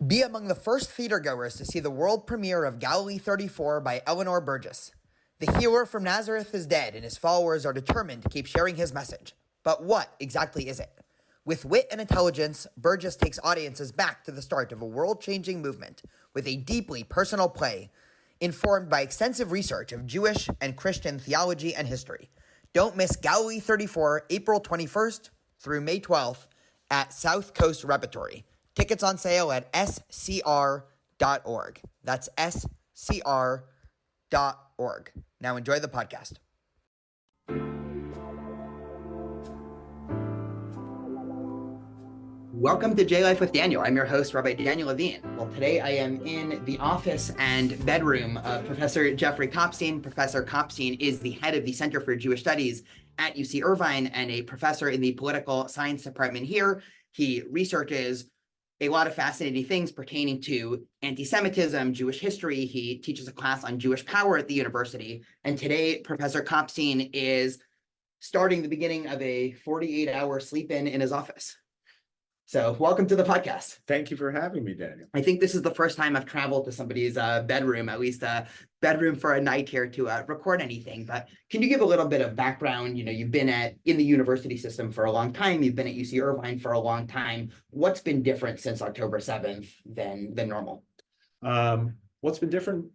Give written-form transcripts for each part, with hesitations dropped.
Be among the first theatergoers to see the world premiere of Galilee 34 by Eleanor Burgess. The healer from Nazareth is dead, and his followers are determined to keep sharing his message. But what exactly is it? With wit and intelligence, Burgess takes audiences back to the start of a world-changing movement with a deeply personal play, informed by extensive research of Jewish and Christian theology and history. Don't miss Galilee 34, April 21st through May 12th at South Coast Repertory. Tickets on sale at scr.org. That's scr.org. Now enjoy the podcast. Welcome to J Life with Daniel. I'm your host, Rabbi Daniel Levine. Well, today I am in the office and bedroom of Professor Jeffrey Kopstein. Professor Kopstein is the head of the Center for Jewish Studies at UC Irvine and a professor in the political science department here. He researches a lot of fascinating things pertaining to anti-Semitism, Jewish history. He teaches a class on Jewish power at the university. And today, Professor Kopstein is starting the beginning of a 48-hour sleep-in his office. So welcome to the podcast. Thank you for having me, Daniel. I think this is the first time I've traveled to somebody's bedroom, at least a bedroom for a night here to record anything. But can you give a little bit of background? You know, you've been in the university system for a long time. You've been at UC Irvine for a long time. What's been different since October 7th than normal? What's been different?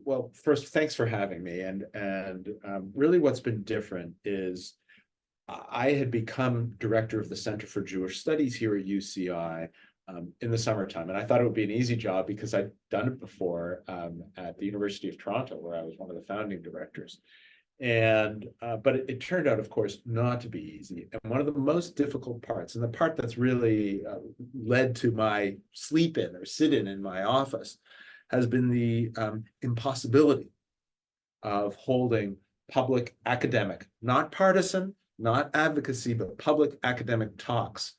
Well, first, thanks for having me. And really what's been different is I had become director of the Center for Jewish Studies here at UCI in the summertime. And I thought it would be an easy job because I'd done it before at the University of Toronto, where I was one of the founding directors. And but it turned out, of course, not to be easy. And one of the most difficult parts, and the part that's really led to my sleep-in or sit-in in my office, has been the impossibility of holding public academic, not partisan, not advocacy, but public academic talks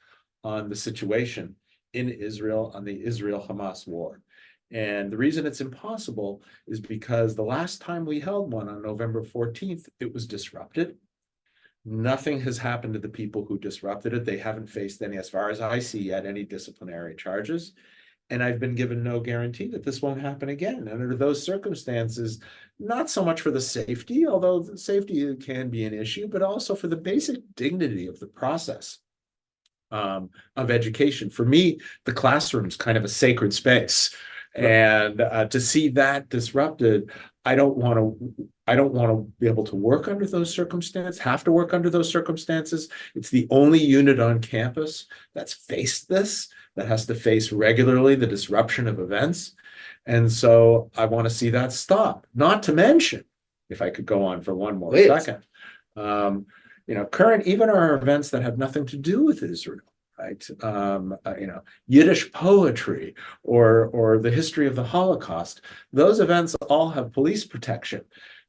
on the situation in Israel, on the Israel-Hamas war. And the reason it's impossible is because the last time we held one on November 14th, it was disrupted. Nothing has happened to the people who disrupted it. They haven't faced any, as far as I see yet, any disciplinary charges. And I've been given no guarantee that this won't happen again. And under those circumstances, not so much for the safety, although the safety can be an issue, but also for the basic dignity of the process of education. For me, the classroom's kind of a sacred space. And to see that disrupted, I don't want to be able to work under those circumstances, have to work under those circumstances. It's the only unit on campus that's faced this, that has to face regularly the disruption of events. And so I want to see that stop. Not to mention, if I could go on for one more second, even our events that have nothing to do with Israel, right? Yiddish poetry or the history of the Holocaust, those events all have police protection.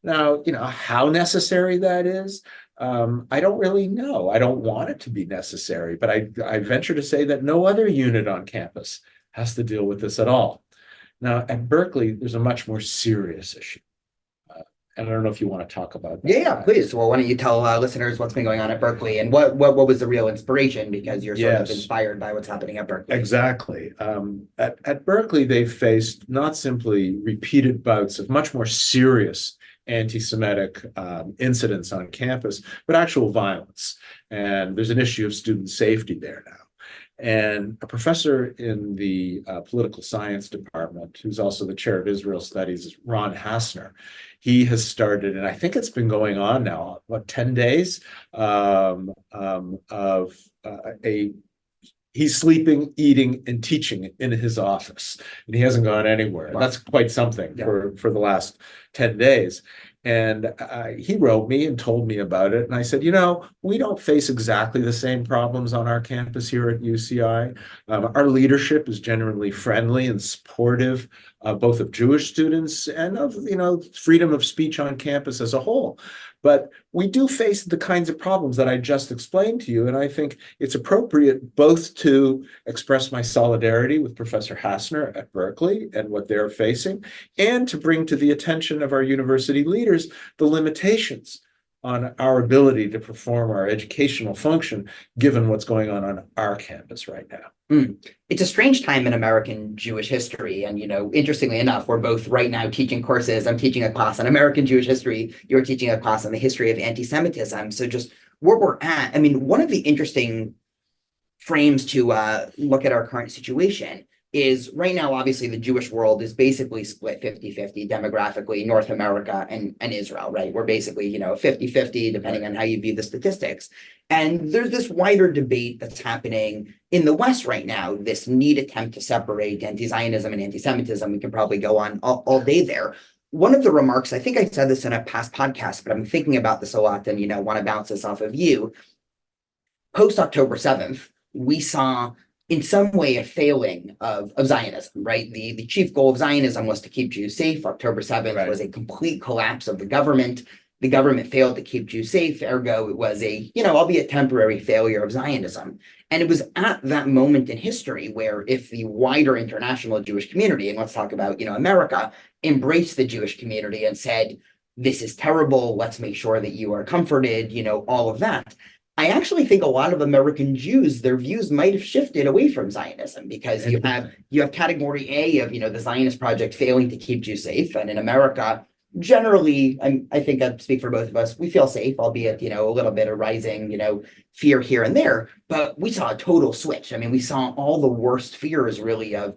Now, how necessary that is, I don't really know. I don't want it to be necessary, but I venture to say that no other unit on campus has to deal with this at all. Now, at Berkeley, there's a much more serious issue. And I don't know if you want to talk about that. Yeah, please. Well, why don't you tell listeners what's been going on at Berkeley and what was the real inspiration, because you're sort of inspired by what's happening at Berkeley. Exactly. At Berkeley, they've faced not simply repeated bouts of much more serious anti-Semitic incidents on campus, but actual violence. And there's an issue of student safety there now. And a professor in the political science department, who's also the chair of Israel Studies, is Ron Hassner. He has started, and I think it's been going on now, 10 days he's sleeping, eating, and teaching in his office, and he hasn't gone anywhere. Wow. That's quite something for the last 10 days. And he wrote me and told me about it. And I said, we don't face exactly the same problems on our campus here at UCI. Our leadership is generally friendly and supportive, both of Jewish students and of, freedom of speech on campus as a whole. But we do face the kinds of problems that I just explained to you. And I think it's appropriate both to express my solidarity with Professor Hassner at Berkeley and what they're facing, and to bring to the attention of our university leaders the limitations on our ability to perform our educational function, given what's going on our campus right now. It's a strange time in American Jewish history. And, interestingly enough, we're both right now teaching courses. I'm teaching a class on American Jewish history. You're teaching a class on the history of anti-Semitism. So just where we're at, I mean, one of the interesting frames to look at our current situation is right now, obviously, the Jewish world is basically split 50-50 demographically, North America and Israel, right? We're basically, 50-50, depending on how you view the statistics. And there's this wider debate that's happening in the West right now, this neat attempt to separate anti-Zionism and anti-Semitism. We can probably go on all day there. One of the remarks, I think I said this in a past podcast, but I'm thinking about this a lot and, want to bounce this off of you. Post October 7th, we saw in some way a failing of Zionism, right? The chief goal of Zionism was to keep Jews safe. October 7th was a complete collapse of the government. The government failed to keep Jews safe. Ergo, it was a, albeit temporary failure of Zionism. And it was at that moment in history where if the wider international Jewish community, and let's talk about, America, embraced the Jewish community and said, this is terrible, let's make sure that you are comforted, all of that. I actually think a lot of American Jews, their views might have shifted away from Zionism because you have category A of, the Zionist project failing to keep Jews safe. And in America, generally, I think I'd speak for both of us, we feel safe, albeit, a little bit of rising, fear here and there. But we saw a total switch. I mean, we saw all the worst fears really of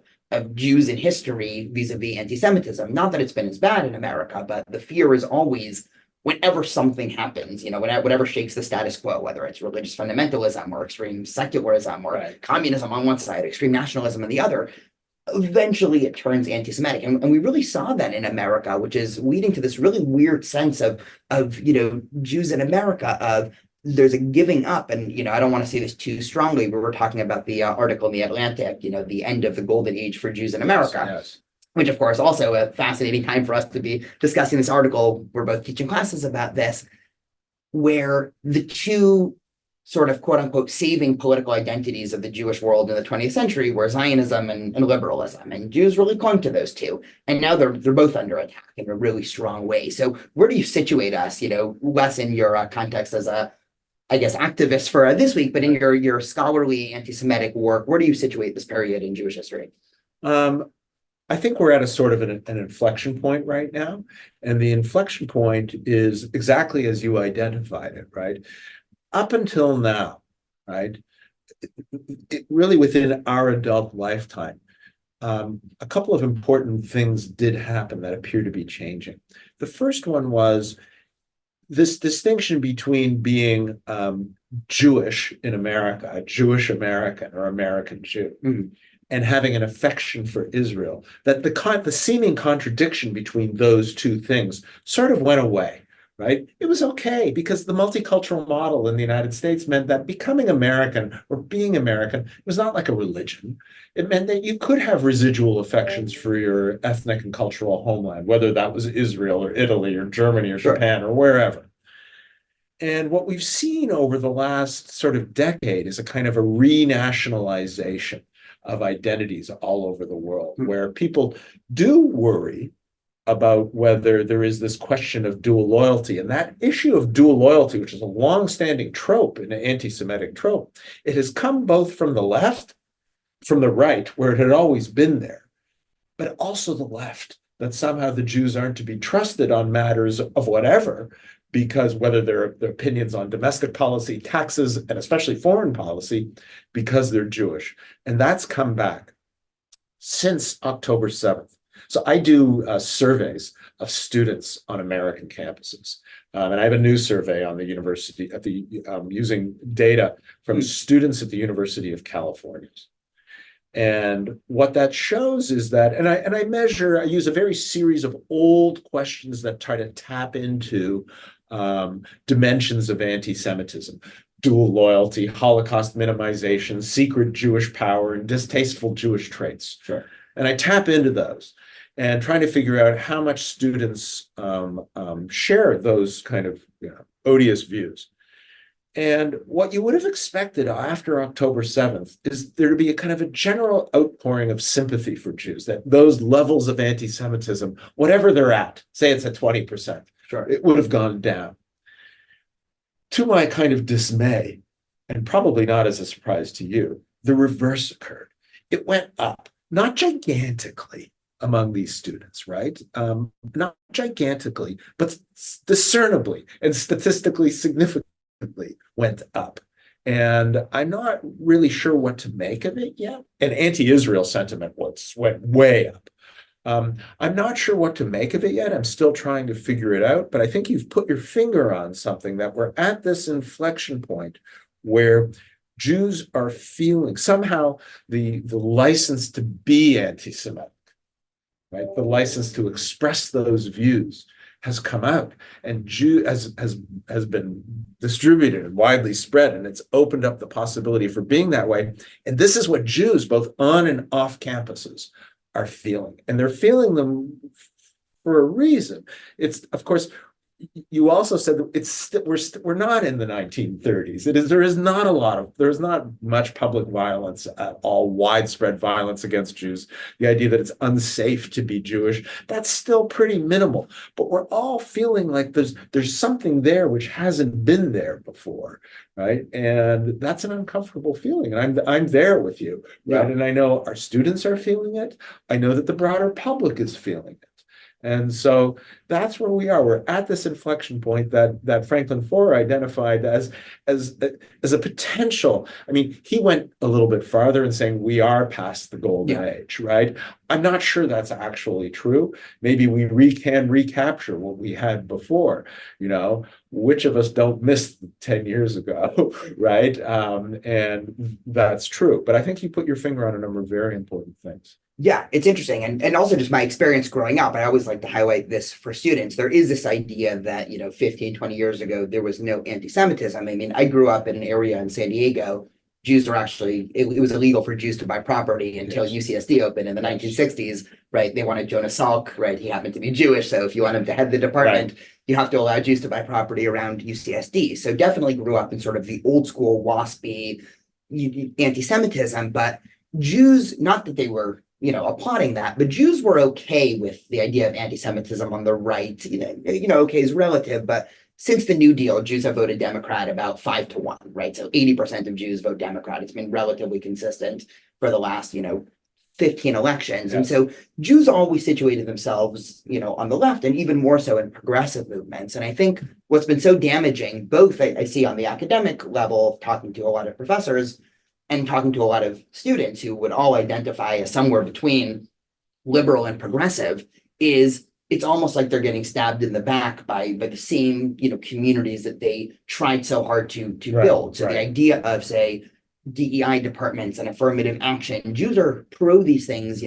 Jews in history vis-a-vis anti-Semitism. Not that it's been as bad in America, but the fear is always whenever something happens, whatever shakes the status quo, whether it's religious fundamentalism or extreme secularism or communism on one side, extreme nationalism on the other, eventually it turns anti-Semitic. And we really saw that in America, which is leading to this really weird sense of Jews in America of there's a giving up. And, I don't want to say this too strongly, but we're talking about the article in the Atlantic, the end of the golden age for Jews in America. Yes. Which, of course, also a fascinating time for us to be discussing this article. We're both teaching classes about this, where the two sort of quote unquote saving political identities of the Jewish world in the 20th century were Zionism and liberalism. And Jews really clung to those two. And now they're both under attack in a really strong way. So where do you situate us, less in your context as a, I guess, activist for this week, but in your scholarly anti-Semitic work, where do you situate this period in Jewish history? I think we're at a sort of an inflection point right now. And the inflection point is exactly as you identified it, right? Up until now, right? Really within our adult lifetime, a couple of important things did happen that appear to be changing. The first one was this distinction between being Jewish in America, a Jewish American or American Jew. And having an affection for Israel, that the seeming contradiction between those two things sort of went away, right? It was okay because the multicultural model in the United States meant that becoming American or being American was not like a religion. It meant that you could have residual affections for your ethnic and cultural homeland, whether that was Israel or Italy or Germany or Japan or wherever. And what we've seen over the last sort of decade is a kind of a renationalization of identities all over the world, where people do worry about whether there is this question of dual loyalty. And that issue of dual loyalty, which is a long-standing trope, an anti-Semitic trope, it has come both from the left, from the right, where it had always been there, but also the left, that somehow the Jews aren't to be trusted on matters of whatever, because whether their opinions on domestic policy, taxes, and especially foreign policy, because they're Jewish. And that's come back since October 7th. So I do surveys of students on American campuses. And I have a new survey on the university using data from students at the University of California. And what that shows is that, and I use a very series of old questions that try to tap into dimensions of anti-Semitism, dual loyalty, Holocaust minimization, secret Jewish power, and distasteful Jewish traits. Sure. And I tap into those and trying to figure out how much students share those kind of odious views. And what you would have expected after October 7th is there to be a kind of a general outpouring of sympathy for Jews, that those levels of anti-Semitism, whatever they're at, say it's at 20%, sure, it would have gone down. to my kind of dismay, and probably not as a surprise to you, the reverse occurred. It went up, not gigantically among these students, right? Not gigantically, but discernibly and statistically significantly went up. And I'm not really sure what to make of it yet. And anti-Israel sentiment went way up. I'm not sure what to make of it yet. I'm still trying to figure it out, but I think you've put your finger on something, that we're at this inflection point where Jews are feeling somehow the license to be anti-Semitic, right? The license to express those views has come out, and Jew has been distributed and widely spread, and it's opened up the possibility for being that way. And this is what Jews, both on and off campuses, are feeling, and they're feeling them for a reason. It's, of course, you also said that we're not in the 1930s. There is not much public violence at all, widespread violence against Jews. The idea that it's unsafe to be Jewish, that's still pretty minimal. But we're all feeling like there's something there which hasn't been there before, right? And that's an uncomfortable feeling. And I'm there with you, right? Yeah. And I know our students are feeling it. I know that the broader public is feeling it. And so that's where we are. We're at this inflection point that Franklin Foer identified as a potential. I mean, he went a little bit farther in saying we are past the golden age, right? I'm not sure that's actually true. Maybe we can recapture what we had before. You know, which of us don't miss 10 years ago, right? And that's true. But I think you put your finger on a number of very important things. Yeah, it's interesting. And also just my experience growing up, I always like to highlight this for students. There is this idea that, 15, 20 years ago, there was no anti-Semitism. I mean, I grew up in an area in San Diego. Jews were actually, it was illegal for Jews to buy property until UCSD opened in the 1960s, right? They wanted Jonas Salk, right? He happened to be Jewish. So if you want him to head the department, you have to allow Jews to buy property around UCSD. So definitely grew up in sort of the old school WASPy anti-Semitism, but Jews, not that they were applauding that, but Jews were okay with the idea of anti-Semitism on the right. Okay is relative, but since the New Deal, Jews have voted Democrat about 5-1, right? So 80% of Jews vote Democrat. It's been relatively consistent for the last, 15 elections. Yeah. And so Jews always situated themselves, on the left, and even more so in progressive movements. And I think what's been so damaging, both I see on the academic level, talking to a lot of professors, and talking to a lot of students who would all identify as somewhere between liberal and progressive, is it's almost like they're getting stabbed in the back by the same communities that they tried so hard to build. So the idea of, say, DEI departments and affirmative action, Jews are pro these things,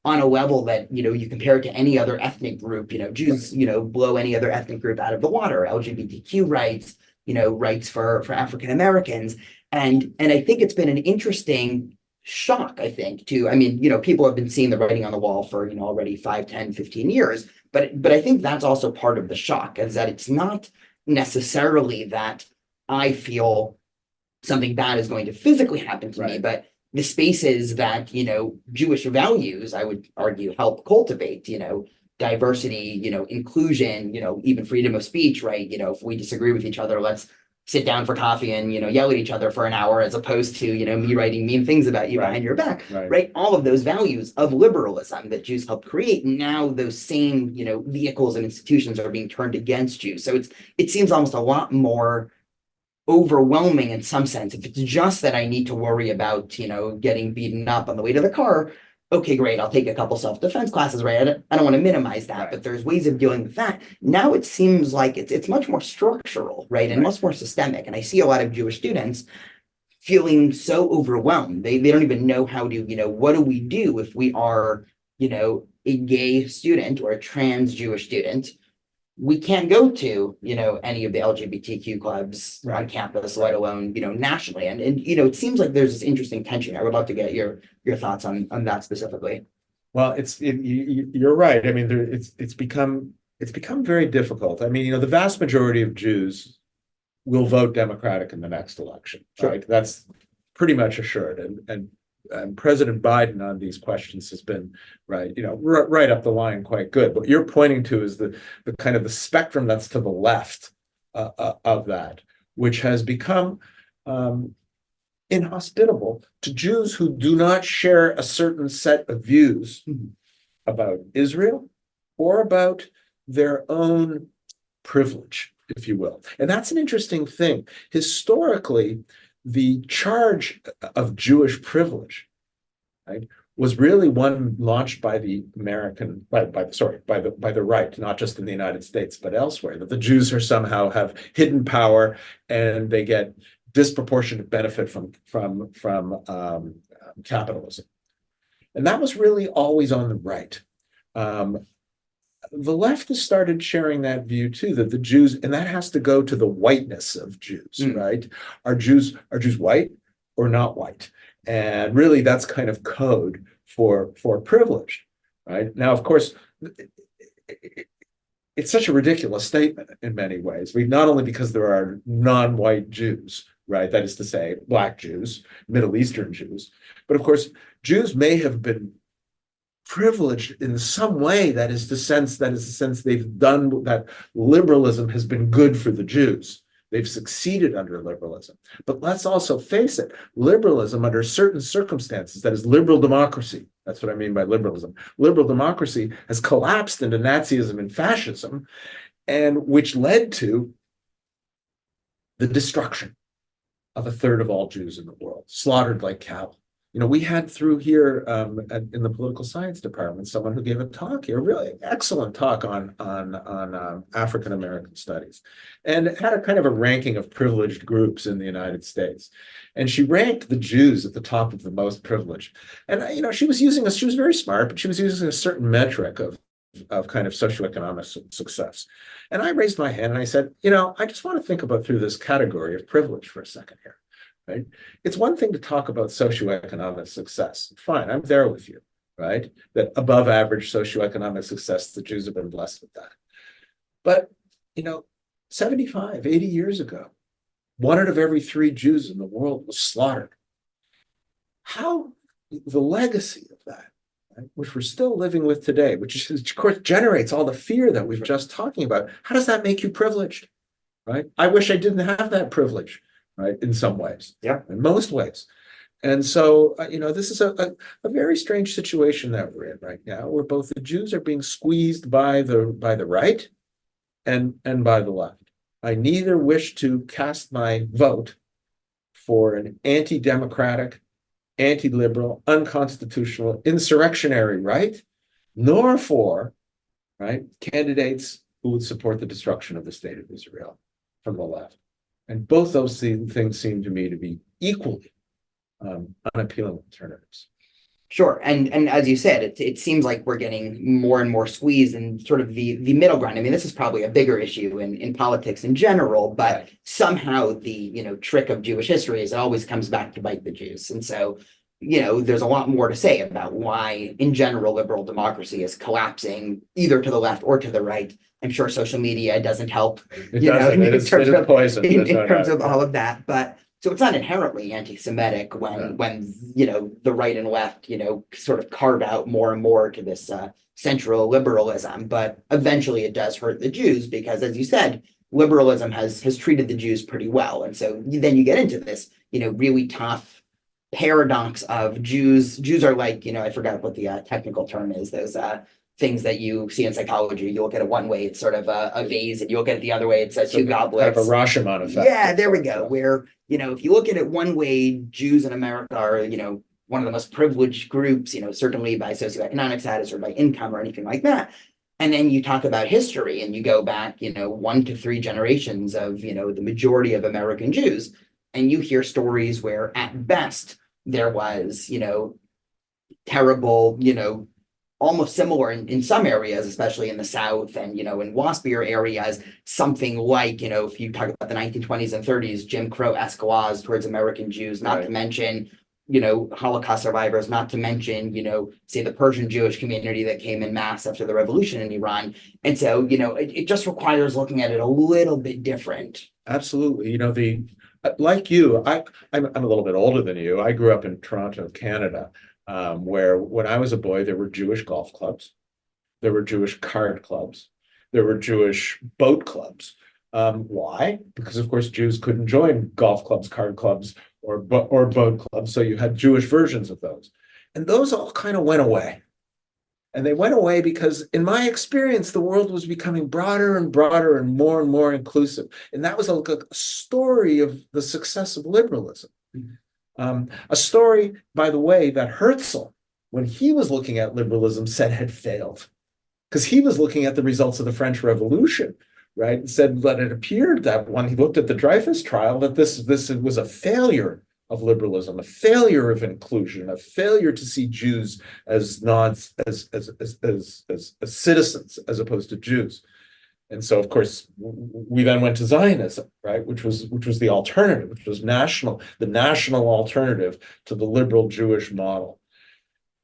on a level that you compare it to any other ethnic group. Jews blow any other ethnic group out of the water. LGBTQ rights, rights for African Americans. And I think it's been an interesting shock, I think, people have been seeing the writing on the wall for, already 5, 10, 15 years. But I think that's also part of the shock, is that it's not necessarily that I feel something bad is going to physically happen to me, but the spaces that, Jewish values, I would argue, help cultivate, diversity, inclusion, even freedom of speech, right? If we disagree with each other, let's sit down for coffee and, yell at each other for an hour, as opposed to, me writing mean things about you behind your back, right? All of those values of liberalism that Jews helped create, now those same, vehicles and institutions are being turned against Jews. So it seems almost a lot more overwhelming in some sense. If it's just that I need to worry about, getting beaten up on the way to the car, okay, great, I'll take a couple self-defense classes, right? I don't want to minimize that, but there's ways of dealing with that. Now it seems like it's much more structural, right? And much more systemic. And I see a lot of Jewish students feeling so overwhelmed. They don't even know how to, what do we do if we are, a gay student or a trans Jewish student? We can't go to, any of the LGBTQ clubs on campus, let alone, nationally. And it seems like there's this interesting tension. I would love to get your thoughts on that specifically. Well, you're right. I mean, it's become very difficult. I mean, the vast majority of Jews will vote Democratic in the next election, right? That's pretty much assured. And President Biden on these questions has been right up the line, quite good. What you're pointing to is the kind of the spectrum that's to the left of that, which has become inhospitable to Jews who do not share a certain set of views about Israel or about their own privilege, if you will. And that's an interesting thing. Historically, the charge of Jewish privilege, right, was really one launched by the American, by the right, not just in the United States, but elsewhere, that the Jews are somehow have hidden power and they get disproportionate benefit from capitalism. And that was really always on the right. The left has started sharing that view too, that the Jews, and that has to go to the whiteness of Jews, right? Are Jews white or not white? And really that's kind of code for privilege, right? Now, of course, it's such a ridiculous statement in many ways. Not only because there are non-white Jews, right? That is to say, Black Jews, Middle Eastern Jews, but of course, Jews may have been privileged in some way. That is the sense they've done that. Liberalism has been good for the Jews. They've succeeded under liberalism. But let's also face it, liberalism under certain circumstances, that is liberal democracy, that's what I mean by liberalism. Liberal democracy has collapsed into Nazism and fascism, and which led to the destruction of a third of all Jews in the world, slaughtered like cattle. You know, we had through here in the political science department someone who gave a talk here, a really excellent talk on African American studies, and had a kind of a ranking of privileged groups in the United States. And she ranked the Jews at the top of the most privileged. And you know, she was very smart, but she was using a certain metric of kind of socioeconomic success. And I raised my hand and I said, you know, I just want to think about through this category of privilege for a second here. Right? It's one thing to talk about socioeconomic success. Fine, I'm there with you, right? That above average socioeconomic success, the Jews have been blessed with that. But, you know, 75, 80 years ago, 1 out of every 3 Jews in the world was slaughtered. How the legacy of that, right, which we're still living with today, which of course generates all the fear that we've just talking about, how does that make you privileged, right? I wish I didn't have that privilege. Right, in some ways, yeah, in most ways. And so, you know, this is a very strange situation that we're in right now, where both the Jews are being squeezed by the right and by the left. I neither wish to cast my vote for an anti-democratic, anti-liberal, unconstitutional, insurrectionary right, nor for candidates who would support the destruction of the state of Israel from the left. And both those things seem to me to be equally unappealing alternatives. Sure. And as you said, it seems like we're getting more and more squeezed in sort of the middle ground. I mean, this is probably a bigger issue in politics in general, but right. Somehow the trick of Jewish history is it always comes back to bite the Jews. And so, you know, there's a lot more to say about why, in general, liberal democracy is collapsing either to the left or to the right. I'm sure social media doesn't help, in terms of all of that. But so it's not inherently anti-Semitic when you know the right and left, you know, sort of carve out more and more to this central liberalism. But eventually it does hurt the Jews because, as you said, liberalism has treated the Jews pretty well. And so then you get into this, you know, really tough paradox of Jews are like, you know, I forgot what the technical term is, those things that you see in psychology. You look at it one way, it's sort of a vase, and you look at it the other way, it's two goblets. Kind of a Rashomon effect. Yeah, there we go. Where, you know, if you look at it one way, Jews in America are, you know, one of the most privileged groups, you know, certainly by socioeconomic status or by income or anything like that. And then you talk about history and you go back, you know, 1 to 3 generations of, you know, the majority of American Jews, and you hear stories where at best there was, you know, terrible, you know, almost similar in some areas, especially in the South and, you know, in waspier areas, something like, you know, if you talk about the 1920s and 30s, Jim Crow-esque laws towards American Jews, not to mention, you know, Holocaust survivors, not to mention, you know, say the Persian Jewish community that came in mass after the revolution in Iran. And so, you know, it just requires looking at it a little bit different. Absolutely. You know, like you, I'm a little bit older than you. I grew up in Toronto, Canada. Where when I was a boy, there were Jewish golf clubs, there were Jewish card clubs, there were Jewish boat clubs. Why? Because of course Jews couldn't join golf clubs, card clubs, or boat clubs, so you had Jewish versions of those, and those all kind of went away. And they went away because, in my experience, the world was becoming broader and broader and more inclusive. And that was a story of the success of liberalism. A story, by the way, that Herzl, when he was looking at liberalism, said had failed. Because he was looking at the results of the French Revolution, right? And said that it appeared that when he looked at the Dreyfus trial, that this was a failure of liberalism, a failure of inclusion, a failure to see Jews as citizens as opposed to Jews. And so, of course, we then went to Zionism, right, which was the alternative, which was the national alternative to the liberal Jewish model.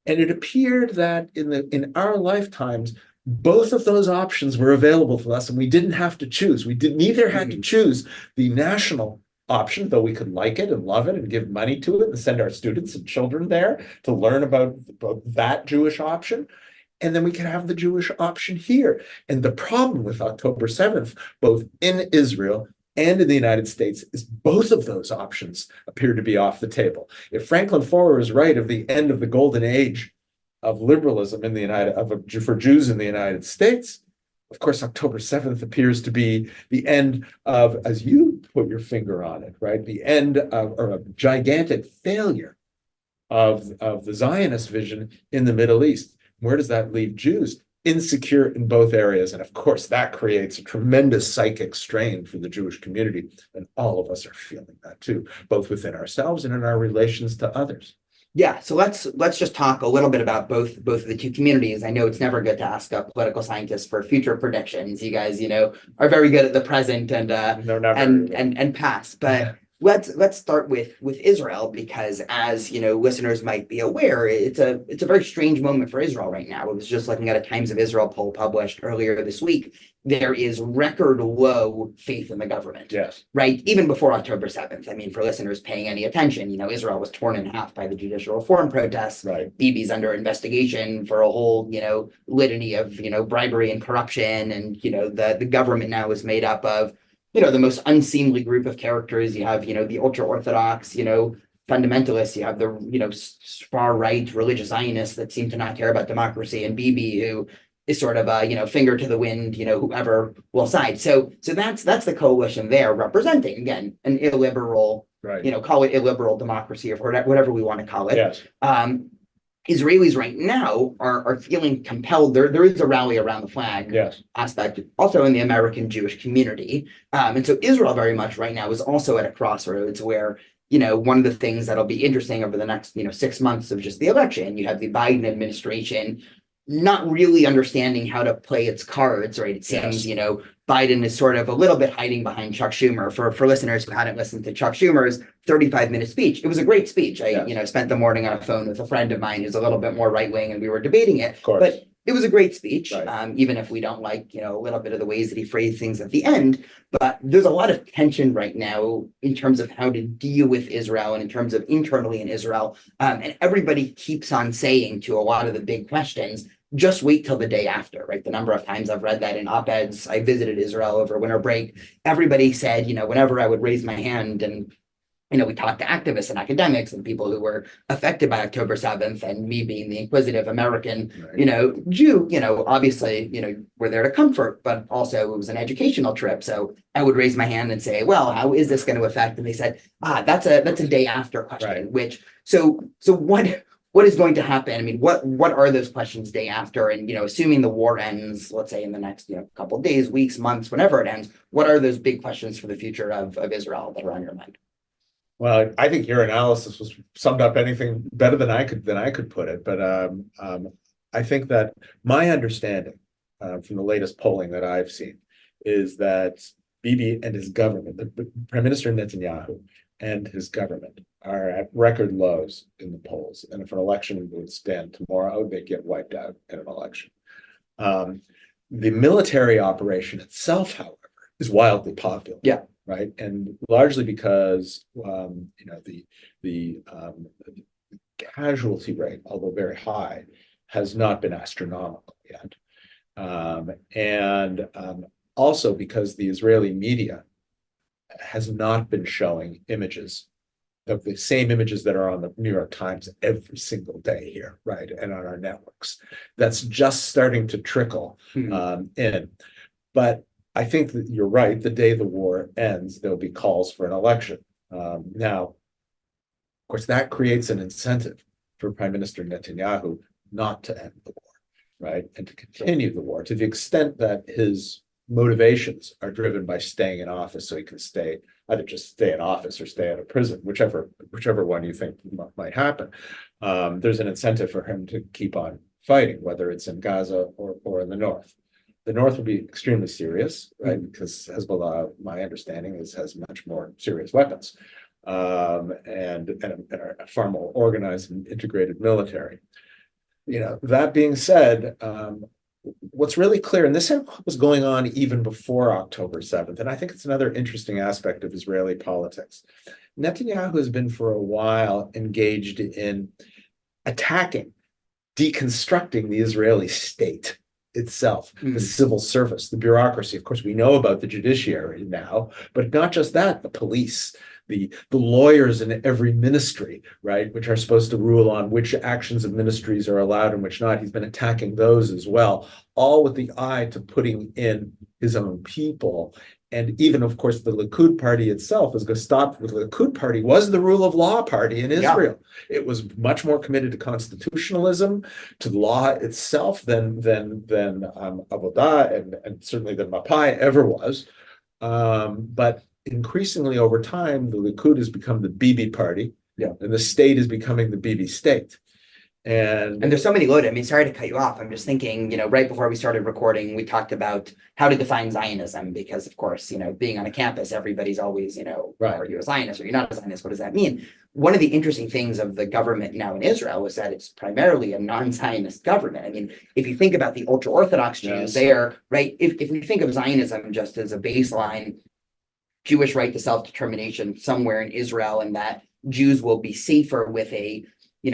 And it appeared that in our lifetimes, both of those options were available to us, and we didn't have to choose. We neither had to choose the national option, though we could like it and love it and give money to it and send our students and children there to learn about that Jewish option. And then we can have the Jewish option here. And the problem with October 7th, both in Israel and in the United States, is both of those options appear to be off the table. If Franklin Foer is right of the end of the golden age of liberalism for Jews in the United States, of course, October 7th appears to be the end of, as you put your finger on it, right? The end of, or a gigantic failure of the Zionist vision in the Middle East. Where does that leave Jews? Insecure in both areas. And of course, that creates a tremendous psychic strain for the Jewish community. And all of us are feeling that too, both within ourselves and in our relations to others. Yeah, so let's just talk a little bit about both of the two communities. I know it's never good to ask a political scientist for future predictions. You guys, are very good at the present and past. But let's start with Israel, because, as listeners might be aware, it's a very strange moment for Israel right now. I was just looking at a Times of Israel poll published earlier this week. There is record low faith in the government. Yes. Right. Even before October 7th. I mean, for listeners paying any attention, Israel was torn in half by the judicial reform protests. Right. Bibi's under investigation for a whole, litany of, bribery and corruption. And, the government now is made up of, the most unseemly group of characters. You have, the ultra-Orthodox, fundamentalists. You have the, far right religious Zionists that seem to not care about democracy, and Bibi, who is sort of a finger to the wind, whoever will side. So that's the coalition there, representing, again, an illiberal, right, call it illiberal democracy or whatever we want to call it. Yes. Israelis right now are feeling compelled. There is a rally around the flag, yes, aspect also in the American Jewish community. And so Israel very much right now is also at a crossroads where, one of the things that'll be interesting over the next, 6 months of just the election, you have the Biden administration not really understanding how to play its cards, right? It seems, yes, Biden is sort of a little bit hiding behind Chuck Schumer. For listeners who hadn't listened to Chuck Schumer's 35-minute speech, it was a great speech. I, yes, spent the morning on a phone with a friend of mine who's a little bit more right-wing, and we were debating it. of course. But it was a great speech, Right. Even if we don't like, a little bit of the ways that he phrased things at the end. But there's a lot of tension right now in terms of how to deal with Israel and in terms of internally in Israel. And everybody keeps on saying to a lot of the big questions, just wait till the day after, right? The number of times I've read that in op-eds. I visited Israel over winter break. Everybody said, whenever I would raise my hand and, we talked to activists and academics and people who were affected by October 7th, and me being the inquisitive American, Right. Jew, obviously, we're there to comfort, but also it was an educational trip. So I would raise my hand and say, well, how is this going to affect? And they said, that's a day after question, Right. which, so what is going to happen? I mean, what are those questions day after? And, assuming the war ends, let's say in the next, couple of days, weeks, months, whenever it ends, what are those big questions for the future of Israel that are on your mind? Well, I think your analysis was summed up anything better than I could put it. But I think that my understanding from the latest polling that I've seen is that Bibi and his government, the Prime Minister Netanyahu and his government, are at record lows in the polls. And if an election would stand tomorrow, they get wiped out in an election. The military operation itself, however, is wildly popular. Yeah. Right. And largely because, the casualty rate, although very high, has not been astronomical yet. also because the Israeli media has not been showing images of the same images that are on the New York Times every single day here, right? And on our networks. That's just starting to trickle in. But I think that you're right. The day the war ends, there'll be calls for an election. Now, of course, that creates an incentive for Prime Minister Netanyahu not to end the war, right? And to continue the war to the extent that his motivations are driven by staying in office so he can either just stay in office or stay out of prison, whichever one you think might happen. There's an incentive for him to keep on fighting, whether it's in Gaza or in the north. The north will be extremely serious, right? Because Hezbollah, my understanding, has much more serious weapons and a far more organized and integrated military. That being said, what's really clear, and this was going on even before October 7th, and I think it's another interesting aspect of Israeli politics. Netanyahu has been for a while engaged in attacking, deconstructing the Israeli state itself, the civil service, the bureaucracy. Of course, we know about the judiciary now, but not just that, the police, the lawyers in every ministry, right, which are supposed to rule on which actions of ministries are allowed and which not. He's been attacking those as well, all with the eye to putting in his own people. And even, of course, the Likud party itself is going to stop. The Likud party was the rule of law party in Israel. Yeah. It was much more committed to constitutionalism, to law itself than Avodah and certainly than Mapai ever was. But increasingly over time, the Likud has become the Bibi party, and the state is becoming the Bibi state. And there's so many loaded. I mean, sorry to cut you off. I'm just thinking, right before we started recording, we talked about how to define Zionism, because of course, being on a campus, everybody's always, right. Are you a Zionist or you're not a Zionist? What does that mean? One of the interesting things of the government now in Israel is that it's primarily a non-Zionist government. I mean, if you think about the ultra-Orthodox Jews there, right? If we think of Zionism just as a baseline Jewish right to self-determination somewhere in Israel, and that Jews will be safer with a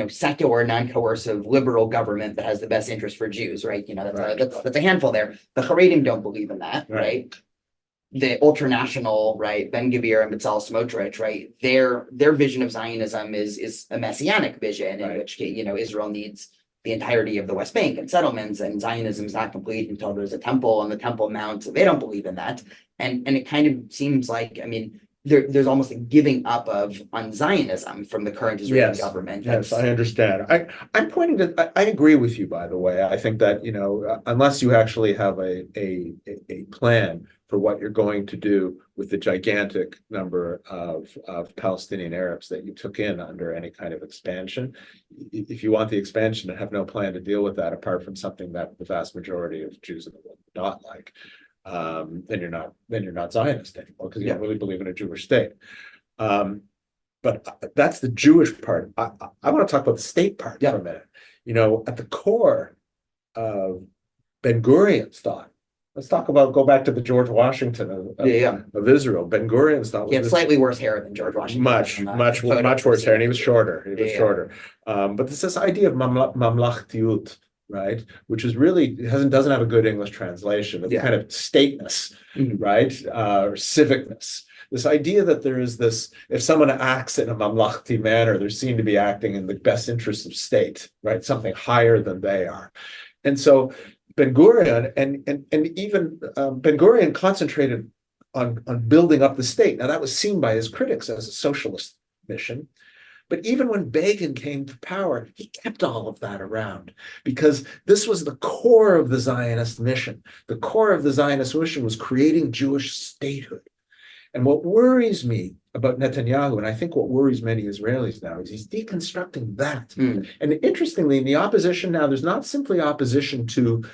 secular, non-coercive, liberal government that has the best interest for Jews, right? That's a handful there. The Haredim don't believe in that, right? The ultranational, right, Ben Gvir and Bezalel Smotrich, right? Their vision of Zionism is a messianic vision in which Israel needs the entirety of the West Bank and settlements, and Zionism is not complete until there's a temple on the Temple Mount. So they don't believe in that, and it kind of seems like, I mean, there's almost a giving up on Zionism from the current Israeli government. Yes, I understand. I'm pointing to. I agree with you, by the way. I think that unless you actually have a plan for what you're going to do with the gigantic number of Palestinian Arabs that you took in under any kind of expansion, if you want the expansion and have no plan to deal with that apart from something that the vast majority of Jews in the world do not like, then you're not Zionist anymore, because you don't really believe in a Jewish state. But that's the Jewish part. I want to talk about the state part for a minute. At the core of Ben Gurion's thought. Let's go back to the George Washington of Israel. Ben Gurion's thought was slightly worse hair than George Washington. Much worse hair, and he was shorter. Shorter. But this idea of mamlachtiut, right, which is really doesn't have a good English translation. It's kind of stateness, right, or civicness. This idea that there is this, if someone acts in a mamlachti manner, they're seen to be acting in the best interest of state, right, something higher than they are. And so Ben Gurion and even Ben Gurion concentrated on building up the state. Now that was seen by his critics as a socialist mission. But even when Begin came to power, he kept all of that around, because this was the core of the Zionist mission. The core of the Zionist mission was creating Jewish statehood. And what worries me about Netanyahu, and I think what worries many Israelis now, is he's deconstructing that. And interestingly, in the opposition now, there's not simply opposition to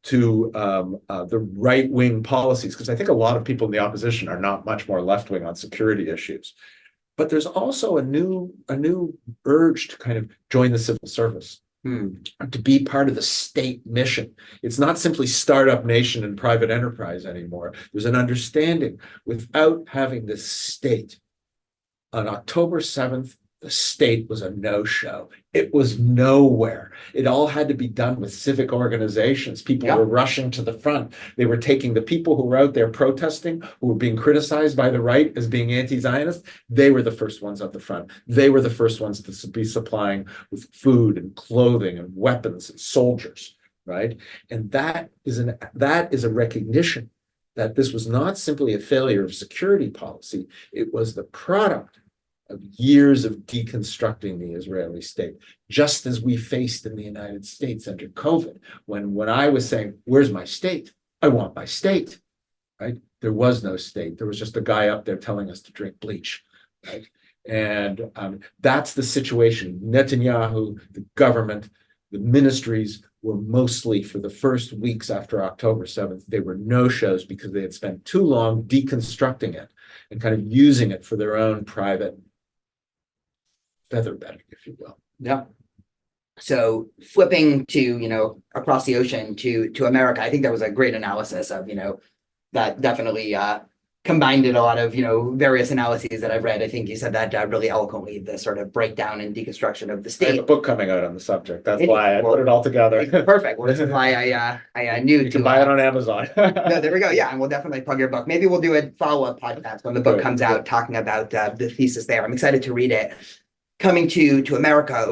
the right-wing policies, because I think a lot of people in the opposition are not much more left-wing on security issues. But there's also a new urge to kind of join the civil service, to be part of the state mission. It's not simply startup nation and private enterprise anymore. There's an understanding, without having this state, on October 7th, the state was a no-show. It was nowhere. It all had to be done with civic organizations. People were rushing to the front. They were taking the people who were out there protesting, who were being criticized by the right as being anti-Zionist. They were the first ones at the front. They were the first ones to be supplying with food and clothing and weapons and soldiers, right? And that is a recognition that this was not simply a failure of security policy. It was the product of years of deconstructing the Israeli state, just as we faced in the United States under COVID, when I was saying, where's my state? I want my state, right? There was no state. There was just a guy up there telling us to drink bleach, right? And that's the situation. Netanyahu, the government, the ministries were mostly, for the first weeks after October 7th, they were no-shows because they had spent too long deconstructing it and kind of using it for their own private feather bedding, if you will. Yeah. So flipping to, across the ocean to America, I think that was a great analysis of, that definitely combined a lot of, various analyses that I've read. I think you said that really eloquently, the sort of breakdown and deconstruction of the I state. have a book coming out on the subject. That's why I put it all together. Perfect. Well, this is why I knew you can buy it on Amazon. No, there we go. Yeah, and we'll definitely plug your book. Maybe we'll do a follow-up podcast when the book comes out, talking about the thesis there. I'm excited to read it. Coming to America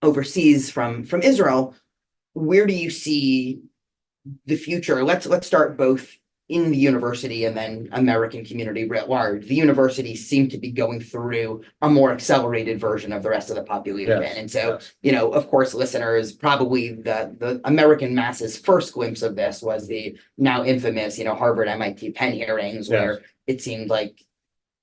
overseas from Israel, where do you see the future? Let's start both in the university and then American community writ large. The universities seem to be going through a more accelerated version of the rest of the population. Yes, And so, yes. Of course, listeners, probably the American masses' first glimpse of this was the now infamous, Harvard, MIT, Penn hearings, where it seemed like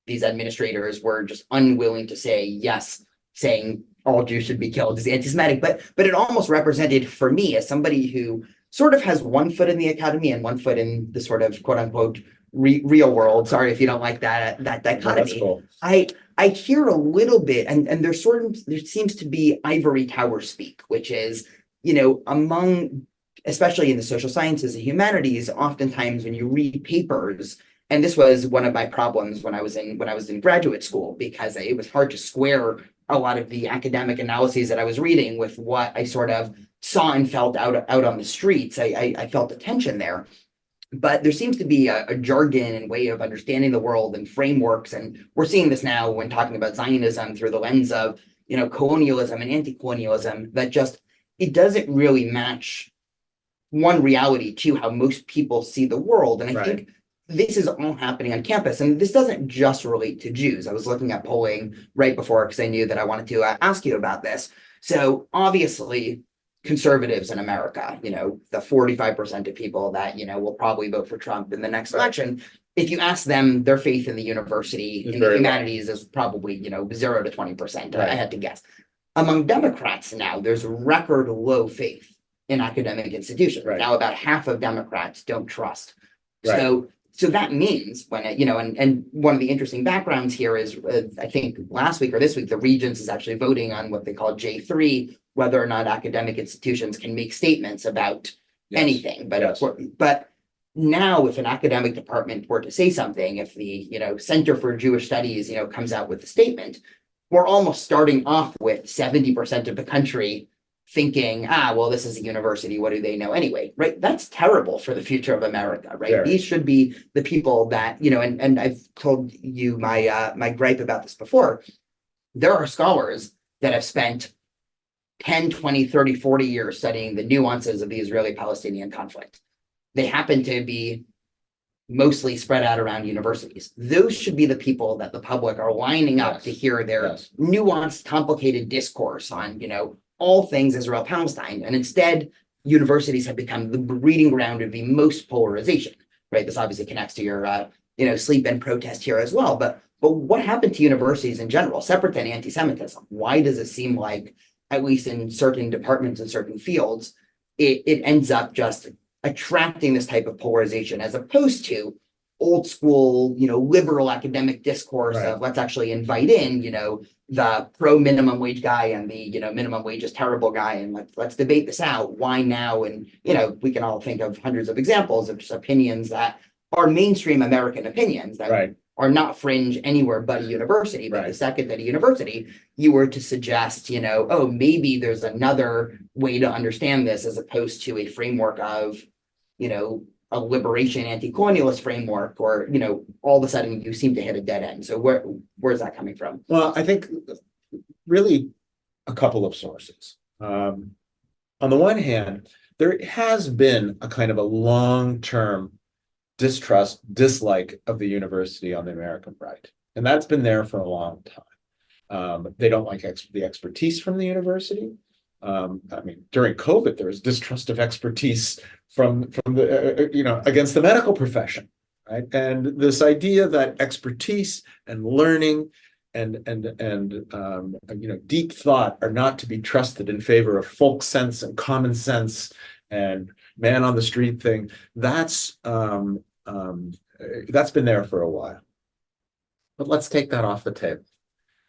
these administrators were just unwilling to say yes, saying all Jews should be killed is anti-Semitic. But it almost represented, for me, as somebody who sort of has one foot in the academy and one foot in the sort of quote unquote real world. Sorry if you don't like that dichotomy. Cool. I hear a little bit, and there seems to be ivory tower speak, which is, among, especially in the social sciences and humanities, oftentimes when you read papers. And this was one of my problems when I was in graduate school, because it was hard to square a lot of the academic analyses that I was reading with what I sort of saw and felt out on the streets. I felt the tension there. But there seems to be a jargon and way of understanding the world and frameworks. And we're seeing this now when talking about Zionism through the lens of, colonialism and anti-colonialism, that just, it doesn't really match one reality to how most people see the world. And I think this is all happening on campus, and this doesn't just relate to Jews. I was looking at polling right before because I knew that I wanted to ask you about this. So obviously, conservatives in America, the 45% of people that, will probably vote for Trump in the next election, if you ask them, their faith in the university, in the humanities is probably, 0 to 20%, I had to guess. Among Democrats now, there's record low faith in academic institutions. Now about half of Democrats don't trust. So that means when, and one of the interesting backgrounds here is, I think last week or this week, the Regents is actually voting on what they call J3, whether or not academic institutions can make statements about anything. But now if an academic department were to say something, if the, Center for Jewish Studies, comes out with a statement, we're almost starting off with 70% of the country thinking, well, this is a university, what do they know anyway, right? That's terrible for the future of America, right? These should be the people that, and I've told you my gripe about this before. There are scholars that have spent 10, 20, 30, 40 years studying the nuances of the Israeli-Palestinian conflict. They happen to be mostly spread out around universities. Those should be the people that the public are lining up to hear their nuanced, complicated discourse on, all things Israel-Palestine. And instead, universities have become the breeding ground of the most polarization, right? This obviously connects to your, sleep and protest here as well. But what happened to universities in general, separate than anti-Semitism? Why does it seem like, at least in certain departments and certain fields, it ends up just attracting this type of polarization as opposed to old school, liberal academic discourse of let's actually invite in, the pro minimum wage guy and the, minimum wage is terrible guy. And let's debate this out. Why now? And, we can all think of hundreds of examples of just opinions that are mainstream American opinions that are not fringe anywhere but a university. But the Right. second that a university, you were to suggest, oh, maybe there's another way to understand this as opposed to a framework of, a liberation anti-colonialist framework, or, all of a sudden you seem to hit a dead end. So where's that coming from? Well, I think really a couple of sources. On the one hand, there has been a kind of a long-term distrust, dislike of the university on the American right. And that's been there for a long time. They don't like the expertise from the university. During COVID, there was distrust of expertise from the, against the medical profession, right? And this idea that expertise and learning and deep thought are not to be trusted in favor of folk sense and common sense and man on the street thing. That's been there for a while. But let's take that off the table.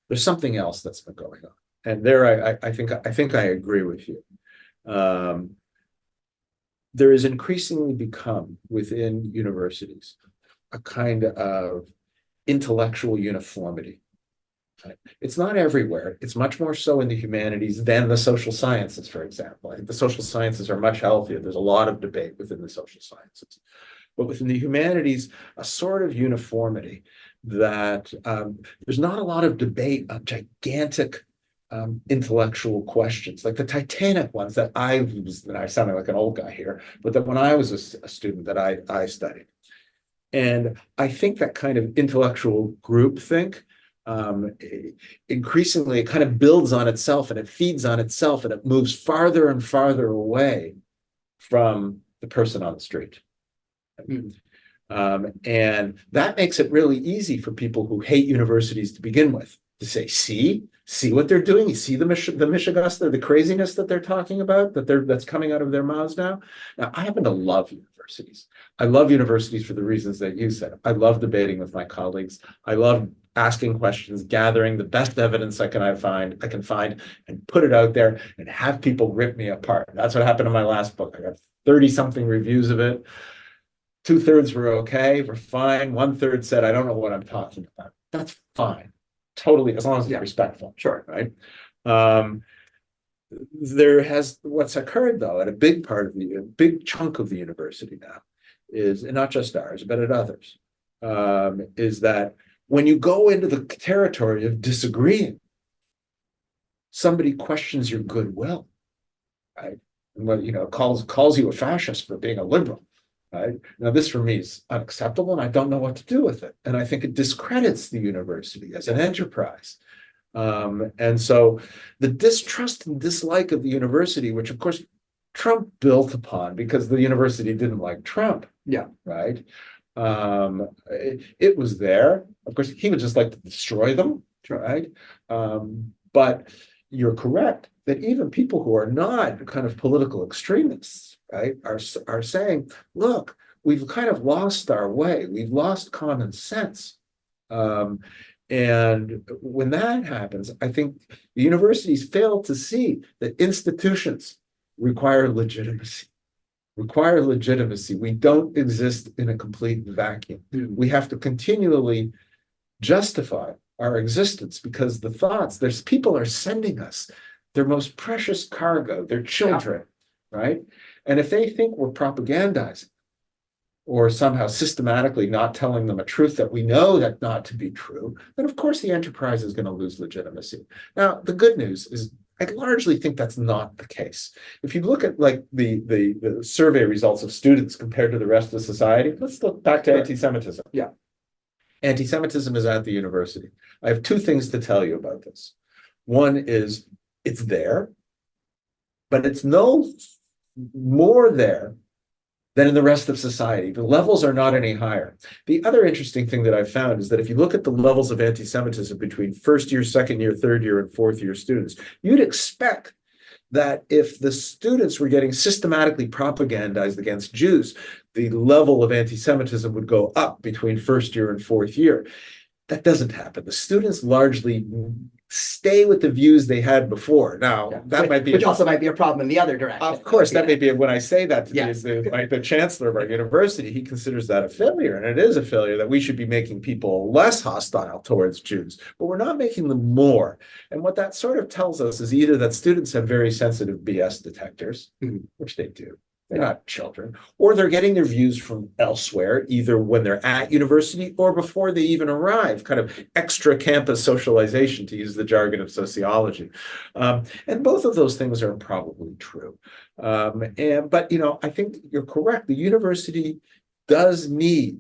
There's something else that's been going on, and there I think I agree with you. There has increasingly become within universities a kind of intellectual uniformity. It's not everywhere. It's much more so in the humanities than the social sciences, for example. I think the social sciences are much healthier. There's a lot of debate within the social sciences. But within the humanities, a sort of uniformity that there's not a lot of debate on gigantic intellectual questions, like the Titanic ones that I sounded like an old guy here, but that when I was a student that I studied. And I think that kind of intellectual groupthink, increasingly it kind of builds on itself and it feeds on itself and it moves farther and farther away from the person on the street. And that makes it really easy for people who hate universities to begin with to say, see what they're doing. You see the mishigas, the craziness that they're talking about, that's coming out of their mouths now. Now, I happen to love universities. I love universities for the reasons that you said. I love debating with my colleagues. I love asking questions, gathering the best evidence I can find, and put it out there and have people rip me apart. That's what happened in my last book. I got 30-something reviews of it. 2/3 were okay, we're fine. 1/3 said, I don't know what I'm talking about. That's fine. Totally, as long as it's respectful. Sure. Right. What's occurred though, at a big chunk of the university now is, and not just ours, but at others, is that when you go into the territory of disagreeing, somebody questions your goodwill, right? And calls you a fascist for being a liberal. Right? Now, this for me is unacceptable, and I don't know what to do with it. And I think it discredits the university as an enterprise. And so the distrust and dislike of the university, which of course Trump built upon because the university didn't like Trump. Yeah. Right. It was there. Of course, he would just like to destroy them. Right. But you're correct that even people who are not kind of political extremists, right, are saying, look, we've kind of lost our way. We've lost common sense. And when that happens, I think the universities fail to see that institutions require legitimacy. We don't exist in a complete vacuum. We have to continually justify our existence because there's people are sending us their most precious cargo, their children, right? And if they think we're propagandizing or somehow systematically not telling them a truth that we know that not to be true, then of course the enterprise is going to lose legitimacy. Now, the good news is I largely think that's not the case. If you look at like the survey results of students compared to the rest of society, let's look back to anti-Semitism. Yeah. Anti-Semitism is at the university. I have two things to tell you about this. One is it's there, but it's no more there than in the rest of society. The levels are not any higher. The other interesting thing that I've found is that if you look at the levels of anti-Semitism between first year, second year, third year, and fourth year students, you'd expect that if the students were getting systematically propagandized against Jews, the level of anti-Semitism would go up between first year and fourth year. That doesn't happen. The students largely stay with the views they had before. Now, that might be which also might be a problem in the other direction. Of course, that may be, when I say that to Yes. the chancellor of our university, he considers that a failure, and it is a failure, that we should be making people less hostile towards Jews, but we're not making them more. And what that sort of tells us is either that students have very sensitive BS detectors, which they do. They're not children, or they're getting their views from elsewhere, either when they're at university or before they even arrive, kind of extra campus socialization, to use the jargon of sociology. And both of those things are probably true. But, I think you're correct. The university does need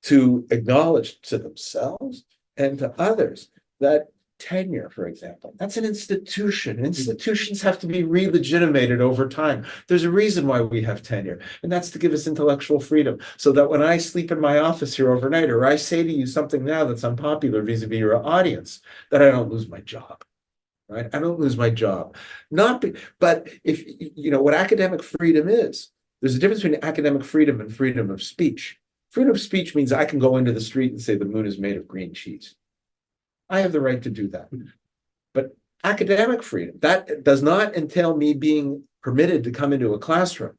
to acknowledge to themselves and to others that tenure, for example, that's an institution. Institutions have to be re-legitimated over time. There's a reason why we have tenure, and that's to give us intellectual freedom, so that when I sleep in my office here overnight, or I say to you something now that's unpopular vis-a-vis your audience, that I don't lose my job. Right? I don't lose my job. But if what academic freedom is, there's a difference between academic freedom and freedom of speech. Freedom of speech means I can go into the street and say the moon is made of green cheese. I have the right to do that. But academic freedom, that does not entail me being permitted to come into a classroom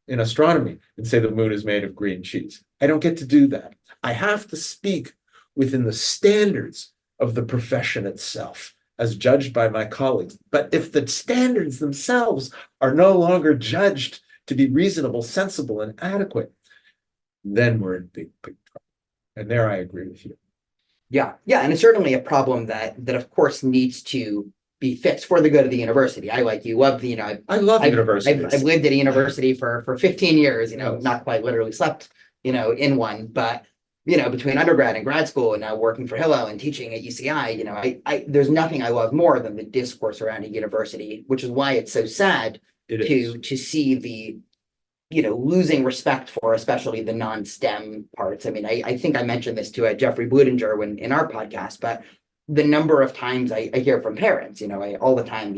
in astronomy and say the moon is made of green cheese. I don't get to do that. I have to speak within the standards of the profession itself, as judged by my colleagues. But if the standards themselves are no longer judged to be reasonable, sensible, and adequate, then we're in big, big trouble. And there I agree with you. Yeah, and it's certainly a problem that of course needs to be fixed for the good of the university. I, like you, love the, I love universities. I've lived at a university for 15 years, Yes. Not quite literally slept, in one, but between undergrad and grad school and now working for Hillel and teaching at UCI, I there's nothing I love more than the discourse around a university, which is why it's so sad to see the losing respect for especially the non-STEM parts. I mean, I think I mentioned this to Jeffrey Bludinger when in our podcast, but the number of times I hear from parents, all the time,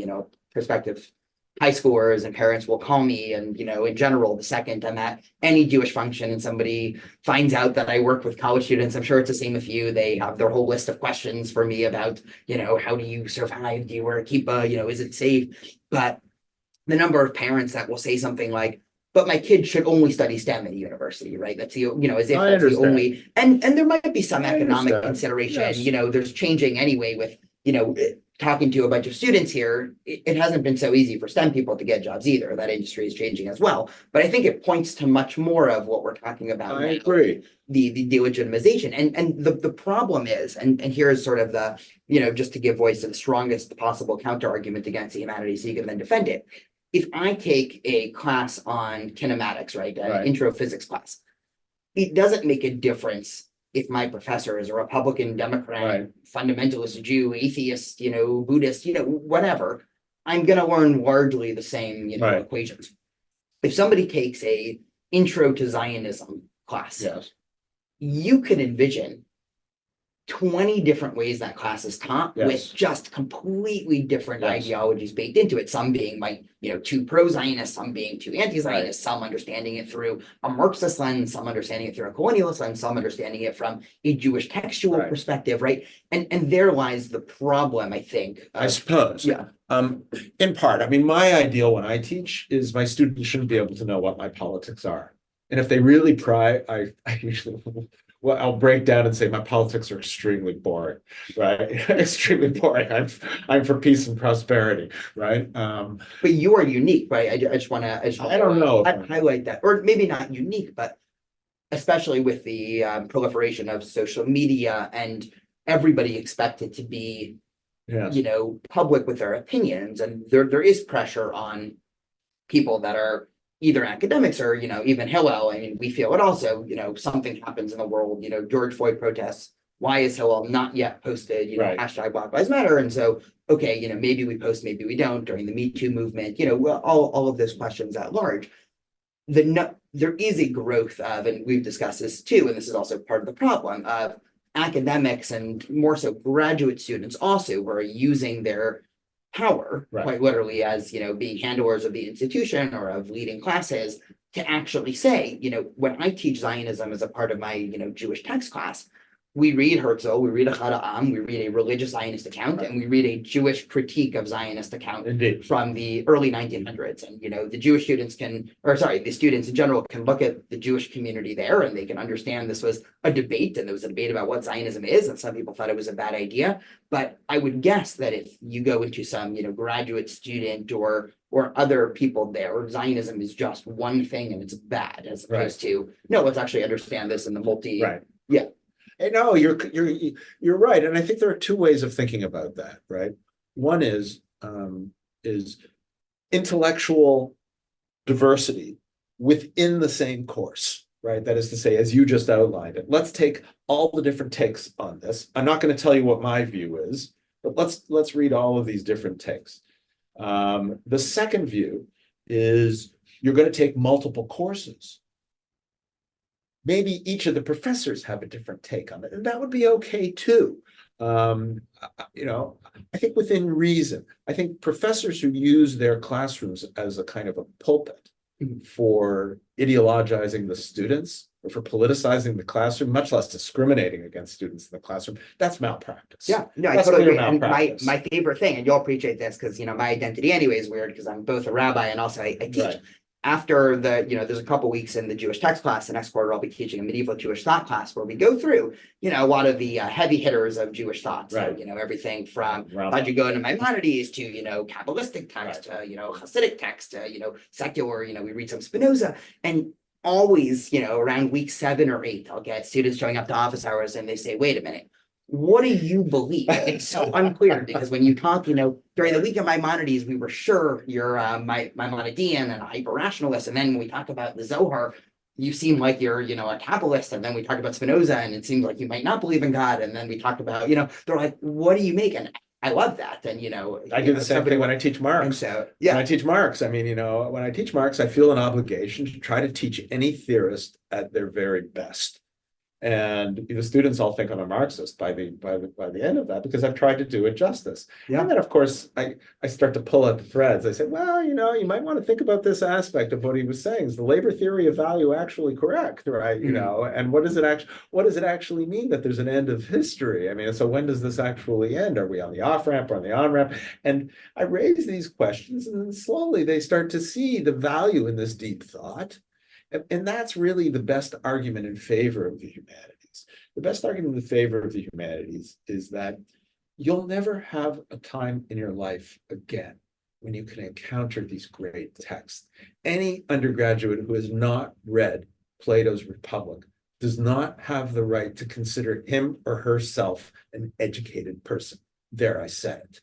prospective high schoolers and parents will call me, and in general, the second I'm at any Jewish function and somebody finds out that I work with college students, I'm sure it's the same with you, they have their whole list of questions for me about how do you survive, do you wear a kippah, is it safe? But the number of parents that will say something like, but my kid should only study STEM at a university, right? That's the, as if that's the only, and there might be some economic consideration, yes. There's changing anyway with, talking to a bunch of students here, it hasn't been so easy for STEM people to get jobs either. That industry is changing as well. But I think it points to much more of what we're talking about I now. agree. The delegitimization. And the problem is, and here's sort of the, just to give voice to the strongest possible counter argument against the humanities, so you can then defend it. If I take a class on kinematics, right, an intro physics class, it doesn't make a difference if my professor is a Republican, Democrat, fundamentalist Jew, atheist, Buddhist, whatever. I'm going to learn largely the same, equations. If somebody takes a intro to Zionism class, you could envision 20 different ways that class is taught with just completely different ideologies baked into it. Some being too pro-Zionist, some being too anti-Zionist, some understanding it through a Marxist lens, some understanding it through a colonialist lens, some understanding it from a Jewish textual perspective, right? And there lies the problem, I think. I suppose. In part, I mean, my ideal when I teach is my students shouldn't be able to know what my politics are. And if they really pry, I usually well, I'll break down and say my politics are extremely boring, right? Extremely boring. I'm for peace and prosperity, right? But you are unique, right? I just want to. I don't know. Highlight that, or maybe not unique, but especially with the proliferation of social media and everybody expected to be, public with their opinions, and there is pressure on people that are either academics or, even Hillel. I mean, we feel it also, something happens in the world, George Floyd protests. Why is Hillel not yet posted, hashtag Black Lives Matter? And so, okay, maybe we post, maybe we don't during the Me Too movement, all of those questions at large. There is a growth of, and we've discussed this too, and this is also part of the problem of academics and more so graduate students also who are using their power quite literally as being handlers of the institution or of leading classes to actually say when I teach Zionism as a part of my Jewish text class, we read Herzl, we read Achad Ha'am, we read a religious Zionist account, and we read a Jewish critique of Zionist account Indeed. from the early 1900s. And, the Jewish students the students in general can look at the Jewish community there, and they can understand this was a debate, and there was a debate about what Zionism is, and some people thought it was a bad idea. But I would guess that if you go into some, graduate student or other people there, Zionism is just one thing and it's bad, as opposed to, no, let's actually understand this in the multi. Right. Yeah. And no, you're right. And I think there are two ways of thinking about that, right? One is intellectual diversity within the same course, right? That is to say, as you just outlined it, let's take all the different takes on this. I'm not going to tell you what my view is, but let's read all of these different takes. The second view is you're going to take multiple courses. Maybe each of the professors have a different take on it, and that would be okay too. I think within reason. I think professors who use their classrooms as a kind of a pulpit for ideologizing the students or for politicizing the classroom, much less discriminating against students in the classroom, that's malpractice. Yeah, no, I That's totally clear agree. And malpractice. my favorite thing, and you'll appreciate this because my identity anyway is weird because I'm both a rabbi and also I teach. Right. After there's a couple weeks in the Jewish text class. The next quarter, I'll be teaching a medieval Jewish thought class where we go through, a lot of the heavy hitters of Jewish thought. So, Right. Everything from Hagigon and Maimonides to, Kabbalistic text, Hasidic text, secular, we read some Spinoza. And always, around week 7 or 8, I'll get students showing up to office hours and they say, wait a minute. What do you believe? It's so unclear because when you talk, during the week of Maimonides, we were sure you're Maimonidean and a hyper-rationalist. And then when we talk about the Zohar, you seem like you're, a Kabbalist. And then we talk about Spinoza and it seems like you might not believe in God. And then we talked about, they're like, what do you make? And I love that. And, I do the same thing when I teach Marx. So, yeah. When I teach Marx, when I teach Marx, I feel an obligation to try to teach any theorist at their very best. And the students all think I'm a Marxist by the end of that because I've tried to do it justice. Yeah. And then of course I start to pull at the threads. I say, well, you might want to think about this aspect of what he was saying. Is the labor theory of value actually correct, right? And what does it actually mean that there's an end of history? I mean, so when does this actually end? Are we on the off ramp or on the on ramp? And I raise these questions, and then slowly they start to see the value in this deep thought. And that's really the best argument in favor of the humanities. The best argument in favor of the humanities is that you'll never have a time in your life again when you can encounter these great texts. Any undergraduate who has not read Plato's Republic does not have the right to consider him or herself an educated person. There, I said it.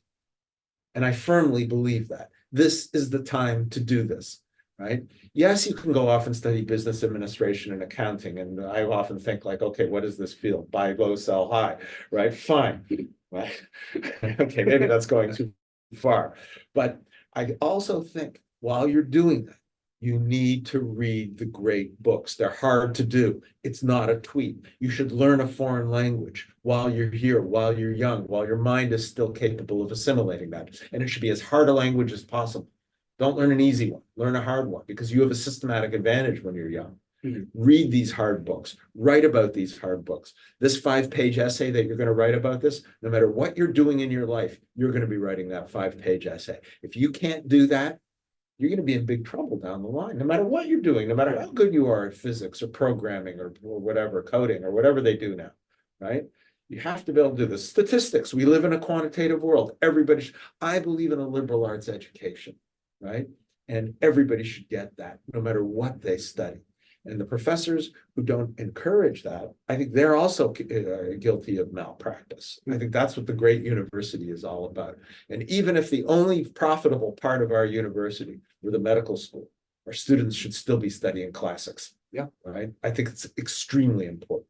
And I firmly believe that. This is the time to do this. Right? Yes, you can go off and study business administration and accounting. And I often think like, okay, what is this field? Buy low, sell high, right? Fine. Right? Okay, maybe that's going too far. But I also think while you're doing that, you need to read the great books. They're hard to do. It's not a tweet. You should learn a foreign language while you're here, while you're young, while your mind is still capable of assimilating that. And it should be as hard a language as possible. Don't learn an easy one, learn a hard one, because you have a systematic advantage when you're young. Read these hard books, write about these hard books. This 5-page essay that you're going to write about this, no matter what you're doing in your life, you're going to be writing that 5-page essay. If you can't do that, you're going to be in big trouble down the line, no matter what you're doing, no matter how good you are at physics or programming or whatever, coding or whatever they do now, right? You have to be able to do this. Statistics, we live in a quantitative world. I believe in a liberal arts education. Right? And everybody should get that, no matter what they study. And the professors who don't encourage that, I think they're also guilty of malpractice. I think that's what the great university is all about. And even if the only profitable part of our university were the medical school, our students should still be studying classics. Yeah. Right? I think it's extremely important.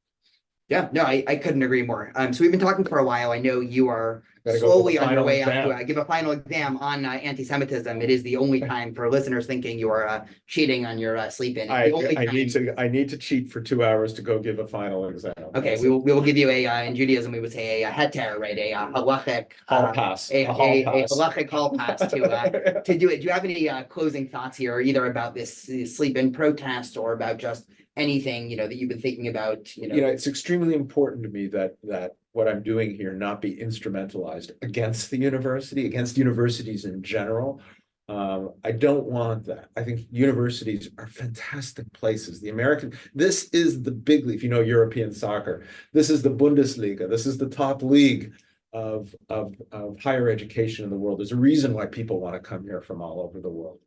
Yeah, no, I couldn't agree more. So we've been talking for a while. I know you are Gotta go slowly give a on your final way up exam. to give a final exam on anti-Semitism. It is the only time for listeners thinking you are cheating on your sleep in. It's the only time. I need to cheat for 2 hours to go give a final exam. Okay, we will give you in Judaism we would say a heter, right? A halachic hall pass. a pass. halachic hall pass to do it. Do you have any closing thoughts here, either about this sleep in protest or about just anything that you've been thinking about? It's extremely important to me that what I'm doing here not be instrumentalized against the university, against universities in general. I don't want that. I think universities are fantastic places. This is the big league, European soccer. This is the Bundesliga. This is the top league of higher education in the world. There's a reason why people want to come here from all over the world.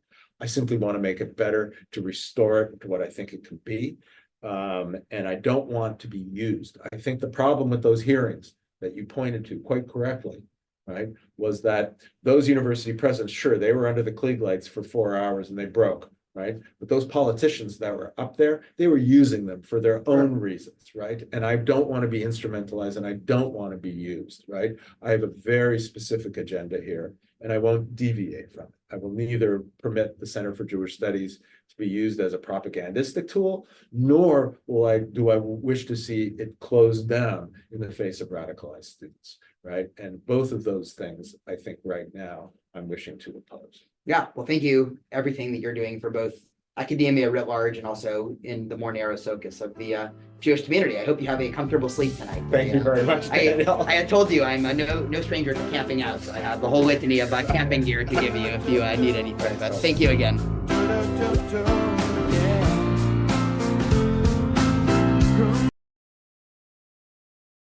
I simply want to make it better, to restore it to what I think it can be. And I don't want to be used. I think the problem with those hearings that you pointed to quite correctly, right, was that those university presidents, sure, they were under the Klieg lights for 4 hours and they broke, right? But those politicians that were up there, they were using them for their own reasons, right? And I don't want to be instrumentalized and I don't want to be used, right? I have a very specific agenda here and I won't deviate from it. I will neither permit the Center for Jewish Studies to be used as a propagandistic tool, nor do I wish to see it closed down in the face of radicalized students, right? And both of those things, I think right now, I'm wishing to oppose. Yeah, well, thank you. Everything that you're doing for both academia writ large and also in the more narrow focus of the Jewish community. I hope you have a comfortable sleep tonight. Thank you very much, Daniel. I had told you I'm no stranger to camping out, so I have the whole litany of camping gear to give you if you need any further. But thank you again.